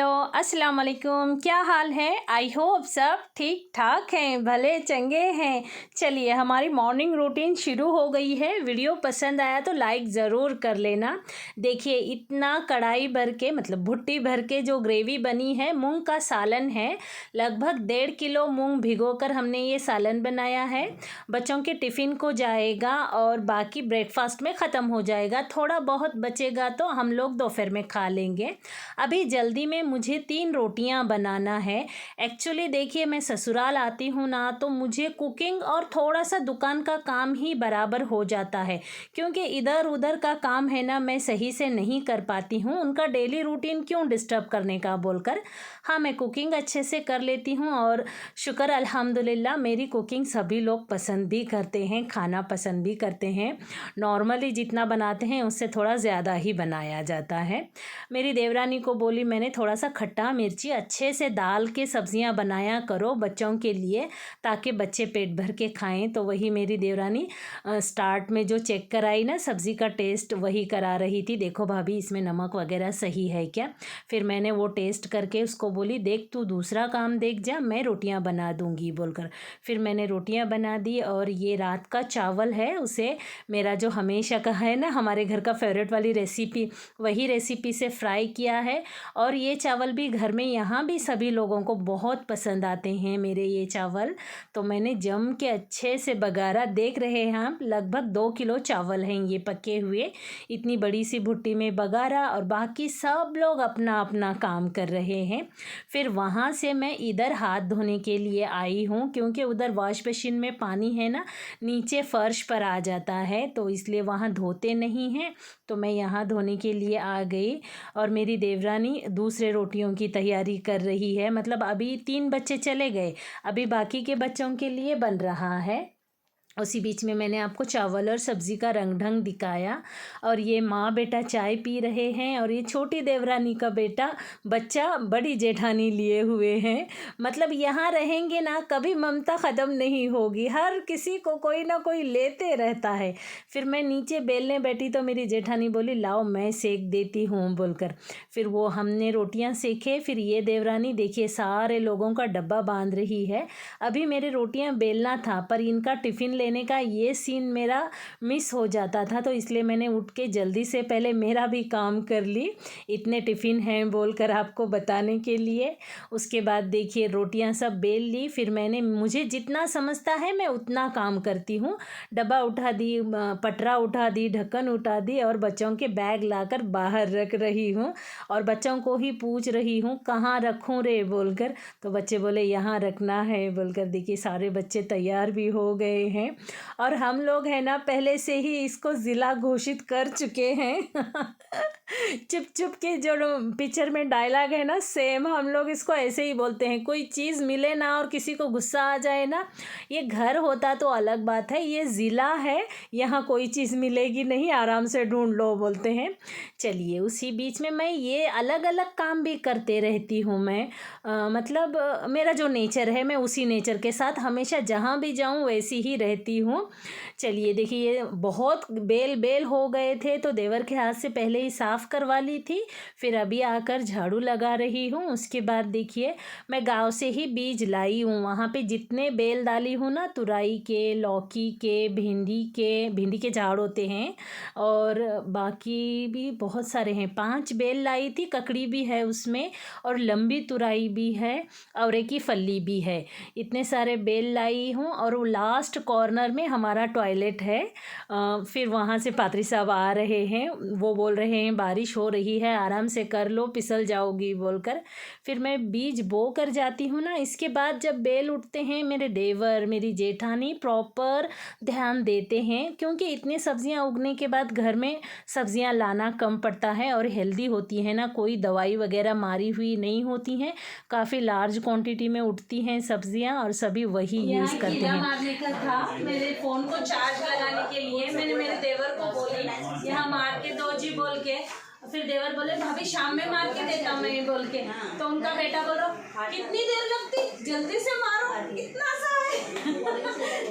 Hello अस्सलाम वालेकुम। क्या हाल है? आई होप सब ठीक ठाक हैं, भले चंगे हैं। चलिए हमारी मॉर्निंग रूटीन शुरू हो गई है। वीडियो पसंद आया तो लाइक ज़रूर कर लेना। देखिए इतना कढ़ाई भर के मतलब भुट्टी भर के जो ग्रेवी बनी है, मूंग का सालन है। लगभग 1.5 किलो मूंग भिगोकर हमने ये सालन बनाया है। बच्चों के टिफ़िन को जाएगा और बाकी ब्रेकफास्ट में ख़त्म हो जाएगा। थोड़ा बहुत बचेगा तो हम लोग दोपहर में खा लेंगे। अभी जल्दी में मुझे 3 रोटियां बनाना है। एक्चुअली देखिए मैं ससुराल आती हूँ ना, तो मुझे कुकिंग और थोड़ा सा दुकान का काम ही बराबर हो जाता है, क्योंकि इधर उधर का काम है ना मैं सही से नहीं कर पाती हूँ। उनका डेली रूटीन क्यों डिस्टर्ब करने का बोलकर हाँ मैं कुकिंग अच्छे से कर लेती हूँ। और शुक्र अल्हम्दुलिल्लाह मेरी कुकिंग सभी लोग पसंद भी करते हैं, खाना पसंद भी करते हैं। नॉर्मली जितना बनाते हैं उससे थोड़ा ज़्यादा ही बनाया जाता है। मेरी देवरानी को बोली मैंने थोड़ा सा खट्टा मिर्ची अच्छे से डाल के सब्जियां बनाया करो बच्चों के लिए, ताकि बच्चे पेट भर के खाएं। तो वही मेरी देवरानी स्टार्ट में जो चेक कराई ना सब्ज़ी का टेस्ट, वही करा रही थी। देखो भाभी इसमें नमक वगैरह सही है क्या? फिर मैंने वो टेस्ट करके उसको बोली देख तू दूसरा काम देख जा, मैं रोटियां बना दूंगी बोलकर फिर मैंने रोटियां बना दी। और ये रात का चावल है, उसे मेरा जो हमेशा का है ना हमारे घर का फेवरेट वाली रेसिपी, वही रेसिपी से फ्राई किया है। और ये चावल भी घर में यहाँ भी सभी लोगों को बहुत पसंद आते हैं मेरे ये चावल। तो मैंने जम के अच्छे से बघारा, देख रहे हैं हम लगभग 2 किलो चावल हैं ये पके हुए, इतनी बड़ी सी भुट्टी में बघारा। और बाकी सब लोग अपना अपना काम कर रहे हैं। फिर वहाँ से मैं इधर हाथ धोने के लिए आई हूँ, क्योंकि उधर वॉश मशीन में पानी है ना नीचे फर्श पर आ जाता है, तो इसलिए वहाँ धोते नहीं हैं। तो मैं यहाँ धोने के लिए आ गई। और मेरी देवरानी दूसरे रोटियों की तैयारी कर रही है। मतलब अभी 3 बच्चे चले गए, अभी बाकी के बच्चों के लिए बन रहा है। उसी बीच में मैंने आपको चावल और सब्ज़ी का रंग ढंग दिखाया। और ये माँ बेटा चाय पी रहे हैं, और ये छोटी देवरानी का बेटा बच्चा बड़ी जेठानी लिए हुए हैं। मतलब यहाँ रहेंगे ना कभी ममता ख़त्म नहीं होगी, हर किसी को कोई ना कोई लेते रहता है। फिर मैं नीचे बेलने बैठी तो मेरी जेठानी बोली लाओ मैं सेक देती हूँ बोलकर फिर वो हमने रोटियाँ सेके। फिर ये देवरानी देखिए सारे लोगों का डब्बा बांध रही है। अभी मेरे रोटियाँ बेलना था, पर इनका टिफ़िन लेने का ये सीन मेरा मिस हो जाता था, तो इसलिए मैंने उठ के जल्दी से पहले मेरा भी काम कर ली, इतने टिफ़िन हैं बोलकर आपको बताने के लिए। उसके बाद देखिए रोटियां सब बेल ली। फिर मैंने मुझे जितना समझता है मैं उतना काम करती हूँ। डब्बा उठा दी, पटरा उठा दी, ढक्कन उठा दी, और बच्चों के बैग लाकर बाहर रख रही हूँ। और बच्चों को ही पूछ रही हूँ कहाँ रखूँ रे बोलकर, तो बच्चे बोले यहाँ रखना है बोलकर। देखिए सारे बच्चे तैयार भी हो गए हैं। और हम लोग है ना पहले से ही इसको ज़िला घोषित कर चुके हैं चुप चुप के जो पिक्चर में डायलॉग है ना, सेम हम लोग इसको ऐसे ही बोलते हैं। कोई चीज़ मिले ना और किसी को गुस्सा आ जाए ना, ये घर होता तो अलग बात है, ये ज़िला है, यहाँ कोई चीज़ मिलेगी नहीं, आराम से ढूंढ लो बोलते हैं। चलिए उसी बीच में मैं ये अलग अलग काम भी करते रहती हूँ। मैं मतलब मेरा जो नेचर है मैं उसी नेचर के साथ हमेशा जहाँ भी जाऊँ वैसी ही रहती हूँ। चलिए देखिए ये बहुत बेल हो गए थे, तो देवर के हाथ से पहले ही साफ़ करवा ली थी। फिर अभी आकर झाड़ू लगा रही हूँ। उसके बाद देखिए मैं गांव से ही बीज लाई हूँ। वहाँ पे जितने बेल डाली हूँ ना, तुरई के, लौकी के, भिंडी के झाड़ होते हैं, और बाकी भी बहुत सारे हैं। 5 बेल लाई थी, ककड़ी भी है उसमें, और लंबी तुरई भी है, और एक ही फली भी है। इतने सारे बेल लाई हूँ। और वो लास्ट कॉर्नर में हमारा टॉयलेट है। फिर वहाँ से पात्री साहब आ रहे हैं, वो बोल रहे हैं बारिश हो रही है आराम से कर लो फिसल जाओगी बोलकर। फिर मैं बीज बो कर जाती हूँ ना, इसके बाद जब बेल उठते हैं मेरे देवर मेरी जेठानी प्रॉपर ध्यान देते हैं, क्योंकि इतनी सब्जियाँ उगने के बाद घर में सब्जियाँ लाना कम पड़ता है और हेल्दी होती है ना, कोई दवाई वगैरह मारी हुई नहीं होती हैं, काफ़ी लार्ज क्वांटिटी में उठती हैं सब्जियाँ, और सभी वही यूज़ करते हैं। मारने का था मेरे फ़ोन को चार्ज लगाने के लिए, मैंने मेरे देवर को बोली यहाँ मार के दो जी बोल के। फिर देवर बोले भाभी शाम में मार के देता मैं बोल के, तो उनका बेटा बोलो कितनी देर लगती, जल्दी से मारो, इतना सा है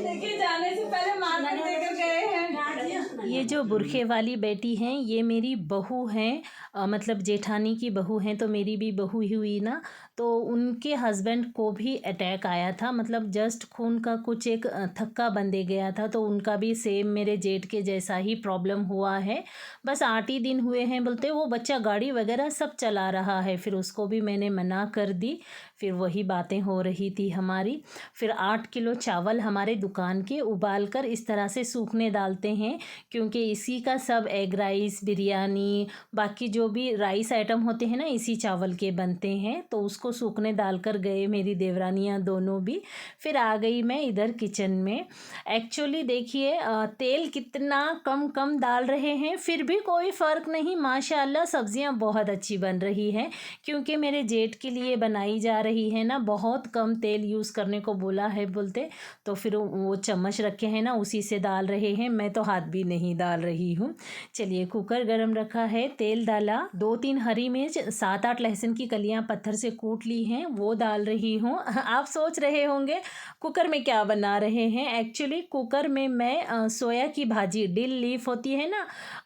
देखिए जाने से पहले मार कर देकर गए हैं। ये जो बुरखे वाली बेटी हैं ये मेरी बहू हैं, मतलब जेठानी की बहू हैं, तो मेरी भी बहू ही हुई ना। तो उनके हस्बैंड को भी अटैक आया था, मतलब जस्ट खून का कुछ एक थक्का बंदे गया था, तो उनका भी सेम मेरे जेठ के जैसा ही प्रॉब्लम हुआ है। बस 8 ही दिन हुए हैं, बोलते वो बच्चा गाड़ी वगैरह सब चला रहा है। फिर उसको भी मैंने मना कर दी। फिर वही बातें हो रही थी हमारी। फिर 8 किलो चावल हमारे दुकान के उबाल कर इस तरह से सूखने डालते हैं, क्योंकि इसी का सब एग राइस, बिरयानी, बाकी जो भी राइस आइटम होते हैं ना इसी चावल के बनते हैं। तो उसको सूखने डालकर गए मेरी देवरानियाँ दोनों भी। फिर आ गई मैं इधर किचन में। एक्चुअली देखिए तेल कितना कम कम डाल रहे हैं, फिर भी कोई फ़र्क नहीं, माशाल्लाह सब्ज़ियाँ बहुत अच्छी बन रही हैं। क्योंकि मेरे जेठ के लिए बनाई जा रही है ना, बहुत कम तेल यूज़ करने को बोला है बोलते, तो फिर वो चम्मच रखे हैं ना उसी से डाल रहे हैं, मैं तो हाथ भी नहीं डाल रही हूँ। चलिए कुकर गरम रखा है, तेल डाला, 2-3 हरी मिर्च, 7-8 लहसुन की कलियां पत्थर से कूट ली हैं वो डाल रही हूँ। आप सोच रहे होंगे कुकर में क्या बना रहे हैं। एक्चुअली कुकर में मैं सोया की भाजी, डिल लीफ होती है ना,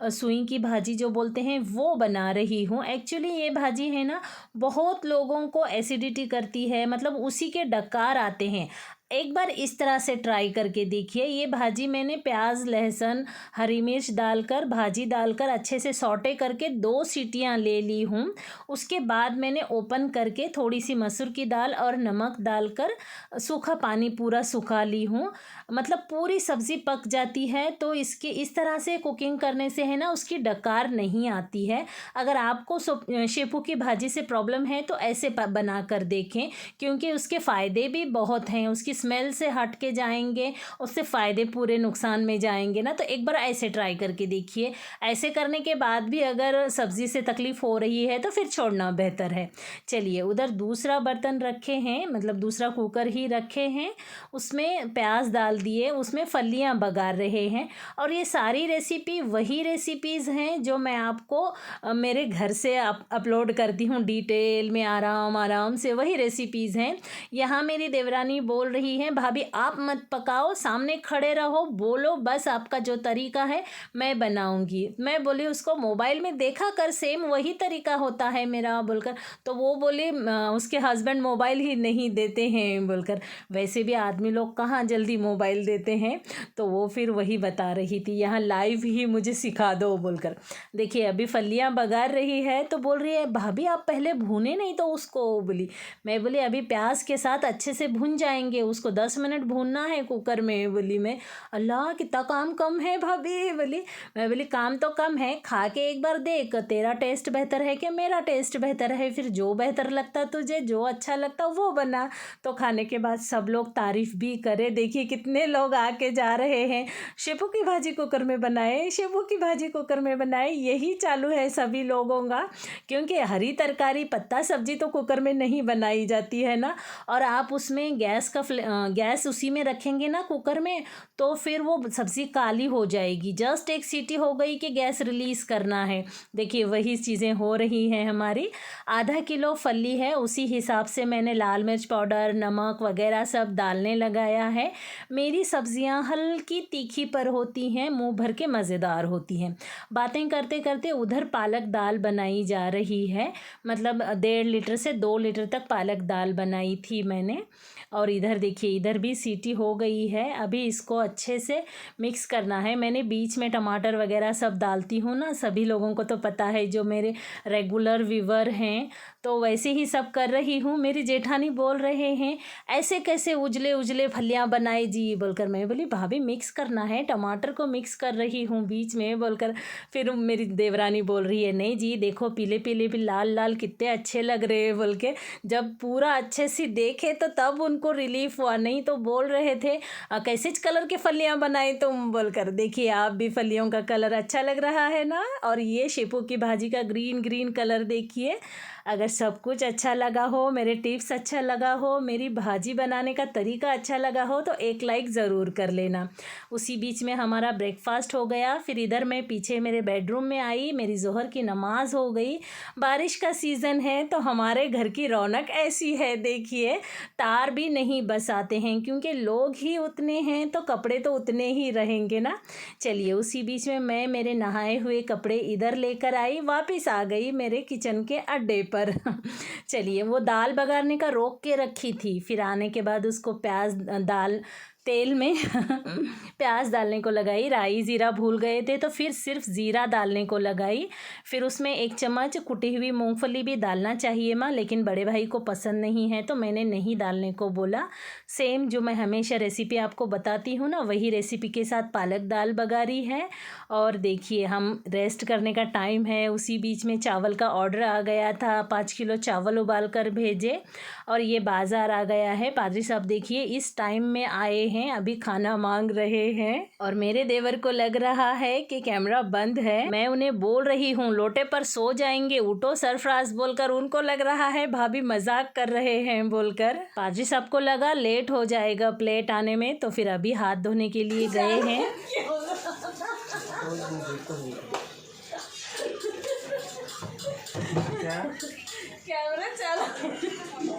सुई की भाजी जो बोलते हैं, वो बना रही हूँ। एक्चुअली ये भाजी है ना बहुत लोगों को एसिडिटी करती है, मतलब उसी के डकार आते हैं। एक बार इस तरह से ट्राई करके देखिए। ये भाजी मैंने प्याज, लहसुन, हरी मिर्च डालकर, भाजी डालकर अच्छे से सौटे करके 2 सीटियां ले ली हूँ। उसके बाद मैंने ओपन करके थोड़ी सी मसूर की दाल और नमक डालकर सूखा पानी पूरा सुखा ली हूँ। मतलब पूरी सब्ज़ी पक जाती है। तो इसके इस तरह से कुकिंग करने से है ना उसकी डकार नहीं आती है। अगर आपको शेपू की भाजी से प्रॉब्लम है तो ऐसे बना कर देखें, क्योंकि उसके फ़ायदे भी बहुत हैं। उसकी स्मेल से हट के जाएंगे, उससे फ़ायदे पूरे नुकसान में जाएंगे ना। तो एक बार ऐसे ट्राई करके देखिए। ऐसे करने के बाद भी अगर सब्ज़ी से तकलीफ़ हो रही है तो फिर छोड़ना बेहतर है। चलिए उधर दूसरा बर्तन रखे हैं, मतलब दूसरा कुकर ही रखे हैं, उसमें प्याज डाल दिए, उसमें फलियां बघार रहे हैं। और ये सारी रेसिपी वही रेसिपीज़ हैं जो मैं आपको मेरे घर से अपलोड करती हूँ डिटेल में, आराम आराम से वही रेसिपीज़ हैं। यहाँ मेरी देवरानी बोल रही है भाभी आप मत पकाओ, सामने खड़े रहो, बोलो बस आपका जो तरीका है मैं बनाऊंगी। मैं बोली उसको मोबाइल में देखा कर, सेम वही तरीका होता है मेरा बोलकर। तो वो बोले उसके हस्बैंड मोबाइल ही नहीं देते हैं बोलकर। वैसे भी आदमी लोग कहाँ जल्दी मोबाइल देते हैं। तो वो फिर वही बता रही थी, यहाँ लाइव ही मुझे सिखा दो बोलकर। देखिए अभी फलियाँ बघार रही है तो बोल रही है भाभी आप पहले भूने नहीं तो उसको, बोली। मैं बोली अभी प्याज के साथ अच्छे से भून जाएंगे, उसको 10 मिनट भूनना है कुकर में। बोली मैं, अल्लाह कितना काम कम है भाभी, बोली। मैं बोली काम तो कम है, खा के एक बार देख, तेरा टेस्ट बेहतर है कि मेरा टेस्ट बेहतर है, फिर जो बेहतर लगता तुझे, जो अच्छा लगता वो बना। तो खाने के बाद सब लोग तारीफ़ भी करे। देखिए कितने लोग आके जा रहे हैं, शेपू की भाजी कुकर में बनाए, शेपू की भाजी कुकर में बनाए, यही चालू है सभी लोगों का। क्योंकि हरी तरकारी, पत्ता सब्जी तो कुकर में नहीं बनाई जाती है ना। और आप उसमें गैस उसी में रखेंगे ना कुकर में, तो फिर वो सब्ज़ी काली हो जाएगी। जस्ट एक सीटी हो गई कि गैस रिलीज़ करना है। देखिए वही चीज़ें हो रही हैं हमारी। आधा किलो फली है, उसी हिसाब से मैंने लाल मिर्च पाउडर, नमक वगैरह सब डालने लगाया है। मेरी सब्ज़ियाँ हल्की तीखी पर होती हैं, मुंह भर के मज़ेदार होती हैं। बातें करते करते उधर पालक दाल बनाई जा रही है, मतलब 1.5 लीटर से 2 लीटर तक पालक दाल बनाई थी मैंने। और इधर देखिए इधर भी सीटी हो गई है। अभी इसको अच्छे से मिक्स करना है। मैंने बीच में टमाटर वगैरह सब डालती हूँ ना, सभी लोगों को तो पता है जो मेरे रेगुलर व्यूवर हैं। तो वैसे ही सब कर रही हूँ। मेरी जेठानी बोल रहे हैं ऐसे कैसे उजले उजले फलियाँ बनाए जी बोलकर। मैं बोली भाभी मिक्स करना है, टमाटर को मिक्स कर रही हूँ बीच में बोलकर। फिर मेरी देवरानी बोल रही है नहीं जी देखो पीले पीले भी लाल लाल कितने अच्छे लग रहे हैं बोल के। जब पूरा अच्छे से देखे तो तब उनको रिलीफ हुआ, नहीं तो बोल रहे थे कैसे कलर के फलियाँ बनाए तुम बोलकर। देखिए आप भी फलियों का कलर अच्छा लग रहा है ना। और ये शेपू की भाजी का ग्रीन ग्रीन कलर देखिए। अगर सब कुछ अच्छा लगा हो, मेरे टिप्स अच्छा लगा हो, मेरी भाजी बनाने का तरीका अच्छा लगा हो तो एक लाइक ज़रूर कर लेना। उसी बीच में हमारा ब्रेकफास्ट हो गया। फिर इधर मैं पीछे मेरे बेडरूम में आई, मेरी ज़ोहर की नमाज़ हो गई। बारिश का सीज़न है तो हमारे घर की रौनक ऐसी है, देखिए तार भी नहीं बसाते हैं क्योंकि लोग ही उतने हैं तो कपड़े तो उतने ही रहेंगे ना। चलिए उसी बीच में मैं मेरे नहाए हुए कपड़े इधर लेकर आई, वापस आ गई मेरे किचन के अड्डे पर। चलिए वो दाल बघारने का रोक के रखी थी, फिर आने के बाद उसको प्याज दाल तेल में प्याज डालने को लगाई। राई ज़ीरा भूल गए थे तो फिर सिर्फ ज़ीरा डालने को लगाई। फिर उसमें 1 चम्मच कुटी हुई मूंगफली भी डालना चाहिए माँ, लेकिन बड़े भाई को पसंद नहीं है तो मैंने नहीं डालने को बोला। सेम जो मैं हमेशा रेसिपी आपको बताती हूँ ना, वही रेसिपी के साथ पालक दाल बघारी है। और देखिए हम रेस्ट करने का टाइम है, उसी बीच में चावल का ऑर्डर आ गया था, 5 किलो चावल उबाल कर भेजे और ये बाज़ार आ गया है। पादरी साहब देखिए इस टाइम में आए हैं, अभी खाना मांग रहे हैं और मेरे देवर को लग रहा है कि कैमरा बंद है। मैं उन्हें बोल रही हूँ लोटे पर सो जाएंगे, उठो सरफराज बोलकर, उनको लग रहा है भाभी मजाक कर रहे हैं बोलकर। पादरी साहब को लगा लेट हो जाएगा प्लेट आने में तो फिर अभी हाथ धोने के लिए गए हैं। कैमरा चला।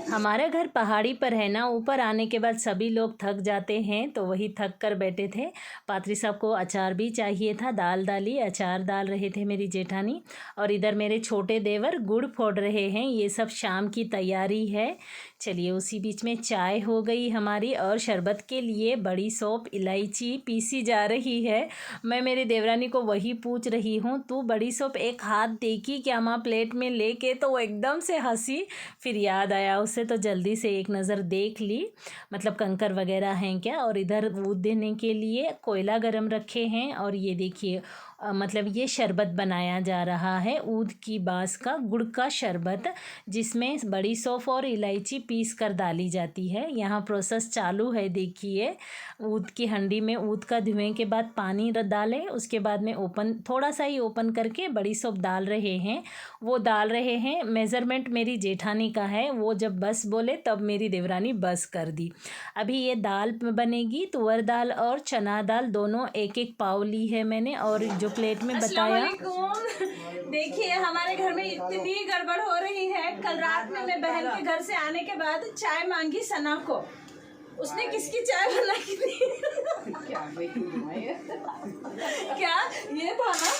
हमारा घर पहाड़ी पर है ना, ऊपर आने के बाद सभी लोग थक जाते हैं तो वही थक कर बैठे थे। पात्री साहब को अचार भी चाहिए था, दाल डाली, अचार डाल रहे थे मेरी जेठानी। और इधर मेरे छोटे देवर गुड़ फोड़ रहे हैं, ये सब शाम की तैयारी है। चलिए उसी बीच में चाय हो गई हमारी और शरबत के लिए बड़ी सौंफ इलायची पीसी जा रही है। मैं मेरी देवरानी को वही पूछ रही हूँ, तू बड़ी सौंफ एक हाथ देखी क्या माँ प्लेट में लेके, तो वो एकदम से हंसी। फिर याद आया उसे तो जल्दी से एक नज़र देख ली, मतलब कंकर वगैरह हैं क्या। और इधर ऊद देने के लिए कोयला गरम रखे हैं और ये देखिए मतलब ये शरबत बनाया जा रहा है, ऊद की बाँस का गुड़ का शरबत, जिसमें बड़ी सौंफ और इलायची पीस कर डाली जाती है। यहाँ प्रोसेस चालू है, देखिए ऊद की हंडी में ऊद का धुएं के बाद पानी डालें, उसके बाद में ओपन थोड़ा सा ही ओपन करके बड़ी सौंफ डाल रहे हैं। वो डाल रहे हैं, मेज़रमेंट मेरी जेठानी का है, वो जब बस बोले तब मेरी देवरानी बस कर दी। अभी ये दाल बनेगी, तुअर दाल और चना दाल दोनों 1-1 पाव ली है मैंने और जो प्लेट में बताया। देखिए हमारे घर में इतनी गड़बड़ हो रही है। कल रात में मैं बहन के घर से आने के बाद चाय मांगी सना को, उसने किसकी चाय बनाई थी? क्या ये था ना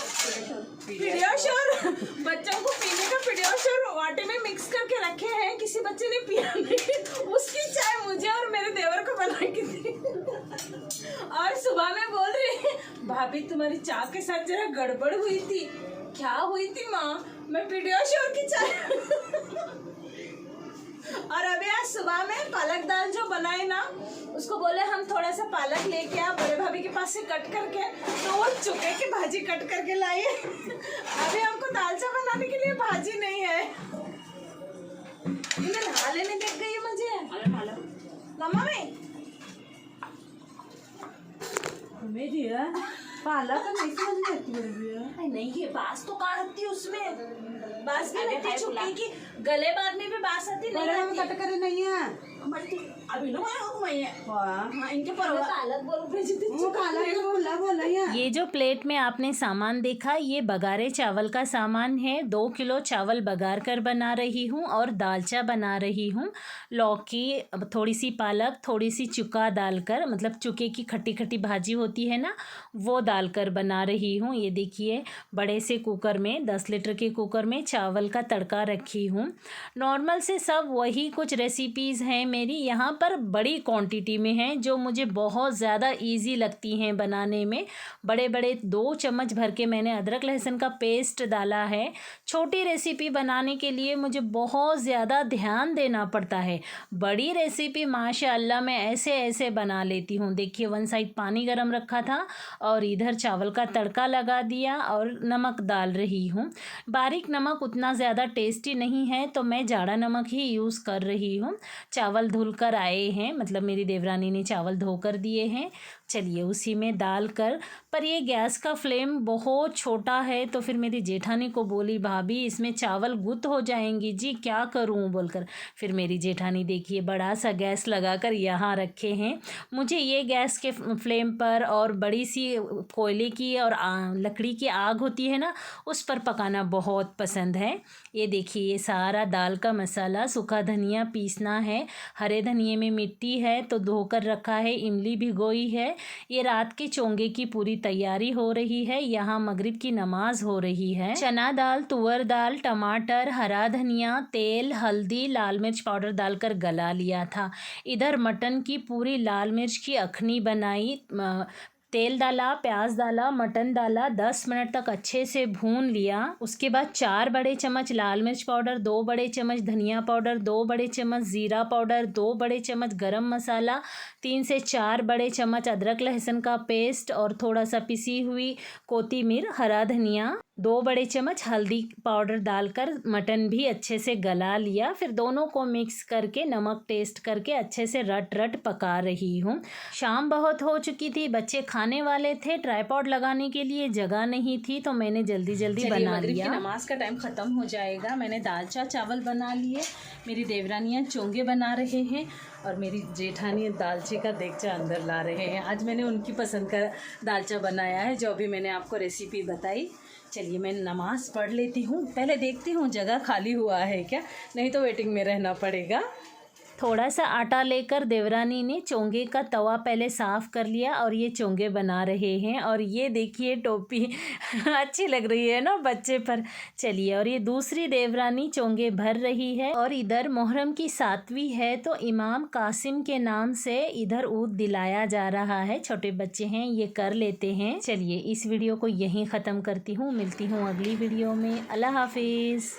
पीडियाश्योर, बच्चों को पीने का पीडियाश्योर वाटे में मिक्स करके रखे हैं, किसी बच्चे ने पिया नहीं, उसकी चाय मुझे और मेरे देवर को बना के दी। और सुबह में बोल रही है भाभी तुम्हारी चाय के साथ जरा गड़बड़ हुई थी। क्या हुई थी माँ? मैं पीडियाश्योर की चाय। और अभी आज सुबह में पालक दाल जो बनाए ना, उसको बोले हम थोड़ा सा पालक लेके आ बड़े भाभी के पास से कट करके, तो वो चुके की भाजी कट करके लाई है। अभी हमको दाल चा बनाने के लिए भाजी नहीं है। इन्हें नहा लेने देख गई है मुझे लम्मा में पालक नहीं समझ लेती नहीं, ये बास तो काटती उसमें, बास भी नहीं चुकी की गले बाद में भी बास आती नहीं, कट करे नहीं है अभी लो इनके ये जो प्लेट में आपने सामान देखा, ये बघारे चावल का सामान है। 2 किलो चावल बघार कर बना रही हूँ और दालचा बना रही हूँ। लौकी, थोड़ी सी पालक, थोड़ी सी चुका डालकर, मतलब चुके की खट्टी खट्टी भाजी होती है ना, वो डालकर बना रही हूँ। ये देखिए बड़े से कुकर में 10 लीटर के कुकर में चावल का तड़का रखी हूँ। नॉर्मल से सब वही कुछ रेसिपीज़ हैं मेरी, यहाँ पर बड़ी क्वांटिटी में हैं जो मुझे बहुत ज़्यादा इजी लगती हैं बनाने में। बड़े बड़े 2 चम्मच भर के मैंने अदरक लहसुन का पेस्ट डाला है। छोटी रेसिपी बनाने के लिए मुझे बहुत ज़्यादा ध्यान देना पड़ता है, बड़ी रेसिपी माशाअल्लाह मैं ऐसे ऐसे बना लेती हूँ। देखिए 1 साइड पानी गरम रखा था और इधर चावल का तड़का लगा दिया और नमक डाल रही हूँ। बारीक नमक उतना ज़्यादा टेस्टी नहीं है तो मैं जाड़ा नमक ही यूज़ कर रही हूँ। चावल धुल कर आए हैं, मतलब मेरी देवरानी ने चावल धो कर दिए हैं। चलिए उसी में डाल कर, पर ये गैस का फ्लेम बहुत छोटा है तो फिर मेरी जेठानी को बोली भाभी इसमें चावल गुत्त हो जाएंगी जी, क्या करूं बोलकर। फिर मेरी जेठानी देखिए बड़ा सा गैस लगाकर यहाँ रखे हैं। मुझे ये गैस के फ्लेम पर और बड़ी सी कोयले की और लकड़ी की आग होती है ना, उस पर पकाना बहुत पसंद है। ये देखिए ये सारा दाल का मसाला, सूखा धनिया पीसना है, हरे धनिए में मिट्टी है तो धोकर रखा है, इमली भिगोई है। ये रात के चोंगे की पूरी तैयारी हो रही है। यहाँ मगरिब की नमाज हो रही है। चना दाल, तुअर दाल, टमाटर, हरा धनिया, तेल, हल्दी, लाल मिर्च पाउडर डालकर गला लिया था। इधर मटन की पूरी लाल मिर्च की अखनी बनाई, तेल डाला, प्याज डाला, मटन डाला, 10 मिनट तक अच्छे से भून लिया। उसके बाद 4 बड़े चम्मच लाल मिर्च पाउडर, 2 बड़े चम्मच धनिया पाउडर, 2 बड़े चम्मच ज़ीरा पाउडर, 2 बड़े चम्मच गरम मसाला, 3 से 4 बड़े चम्मच अदरक लहसुन का पेस्ट और थोड़ा सा पिसी हुई कोतीमीर, हरा धनिया, 2 बड़े चम्मच हल्दी पाउडर डालकर मटन भी अच्छे से गला लिया। फिर दोनों को मिक्स करके नमक टेस्ट करके अच्छे से रट रट पका रही हूँ। शाम बहुत हो चुकी थी, बच्चे खाने वाले थे, ट्राइपॉड लगाने के लिए जगह नहीं थी तो मैंने जल्दी जल्दी बना लिया। नमाज का टाइम ख़त्म हो जाएगा, मैंने दालचा चावल बना लिए, मेरी देवरानियाँ चोंगे बना रहे हैं और मेरी जेठानी दालचे का देगचा अंदर ला रहे हैं। आज मैंने उनकी पसंद का दालचा बनाया है जो अभी मैंने आपको रेसिपी बताई। चलिए मैं नमाज़ पढ़ लेती हूँ, पहले देखती हूँ जगह खाली हुआ है क्या, नहीं तो वेटिंग में रहना पड़ेगा। थोड़ा सा आटा लेकर देवरानी ने चोंगे का तवा पहले साफ़ कर लिया और ये चोंगे बना रहे हैं। और ये देखिए टोपी अच्छी लग रही है ना बच्चे पर। चलिए, और ये दूसरी देवरानी चोंगे भर रही है। और इधर मुहर्रम की 7वीं है तो इमाम कासिम के नाम से इधर ऊद दिलाया जा रहा है। छोटे बच्चे हैं, ये कर लेते हैं। चलिए इस वीडियो को यहीं ख़त्म करती हूँ, मिलती हूँ अगली वीडियो में। अल्लाह हाफिज़।